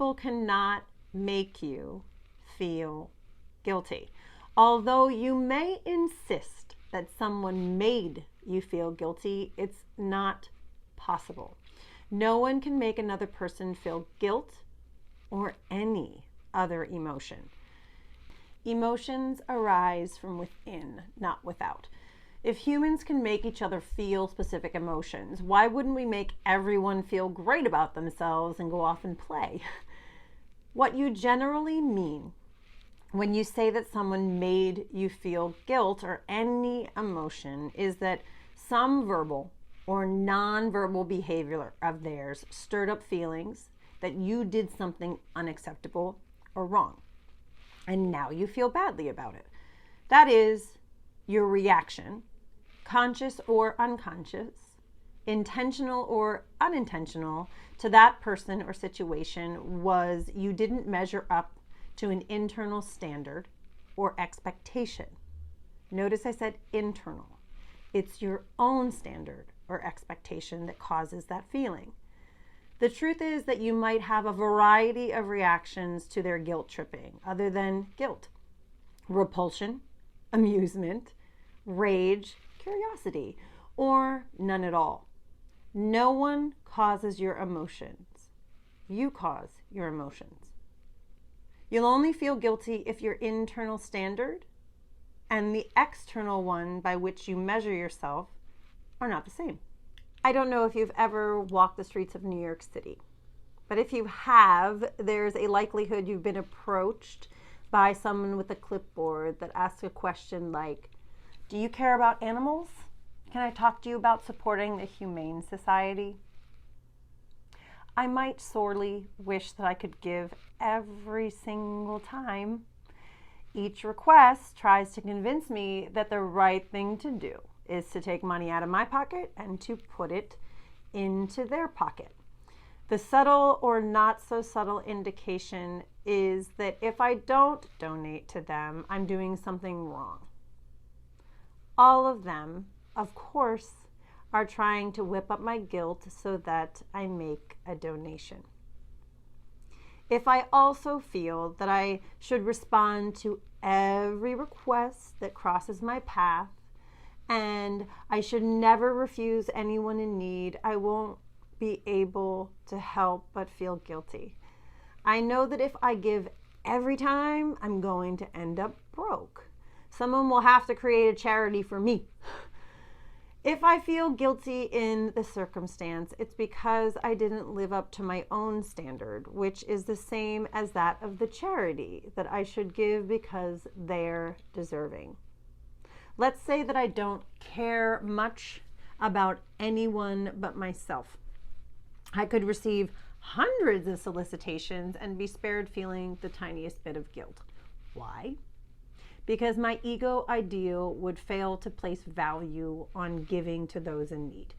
people cannot make you feel guilty. Although you may insist that someone made you feel guilty, it's not possible. No one can make another person feel guilt or any other emotion. Emotions arise from within, not without. If humans can make each other feel specific emotions, why wouldn't we make everyone feel great about themselves and go off and play? What you generally mean when you say that someone made you feel guilt or any emotion is that some verbal or non-verbal behavior of theirs stirred up feelings that you did something unacceptable or wrong, and now you feel badly about it. That is, your reaction, conscious or unconscious, intentional or unintentional, to that person or situation was you didn't measure up to an internal standard or expectation. Notice I said internal. It's your own standard or expectation that causes that feeling. The truth is that you might have a variety of reactions to their guilt tripping other than guilt: repulsion, amusement, rage, curiosity, or none at all. No one causes your emotions. You cause your emotions. You'll only feel guilty if your internal standard and the external one by which you measure yourself are not the same. I don't know if you've ever walked the streets of New York City, but if you have, there's a likelihood you've been approached by someone with a clipboard that asks a question like, "Do you care about animals? Can I talk to you about supporting the Humane Society?" I might sorely wish that I could give every single time. Each request tries to convince me that the right thing to do is to take money out of my pocket and to put it into their pocket. The subtle or not so subtle indication is that if I don't donate to them, I'm doing something wrong. All of them, of course, are trying to whip up my guilt so that I make a donation. If I also feel that I should respond to every request that crosses my path, and I should never refuse anyone in need, I won't be able to help but feel guilty. I know that if I give every time, I'm going to end up broke. Someone will have to create a charity for me. If I feel guilty in the circumstance, it's because I didn't live up to my own standard, which is the same as that of the charity that I should give because they're deserving. Let's say that I don't care much about anyone but myself. I could receive hundreds of solicitations and be spared feeling the tiniest bit of guilt. Why? Because my ego ideal would fail to place value on giving to those in need.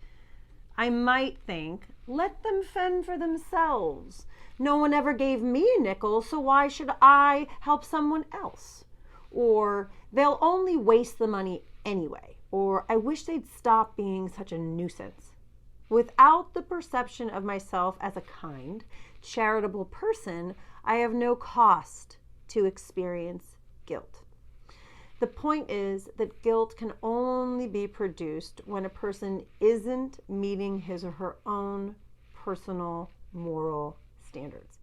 I might think, let them fend for themselves. No one ever gave me a nickel, so why should I help someone else? Or they'll only waste the money anyway. Or I wish they'd stop being such a nuisance. Without the perception of myself as a kind, charitable person, I have no cost to experience guilt. The point is that guilt can only be produced when a person isn't meeting his or her own personal moral standards.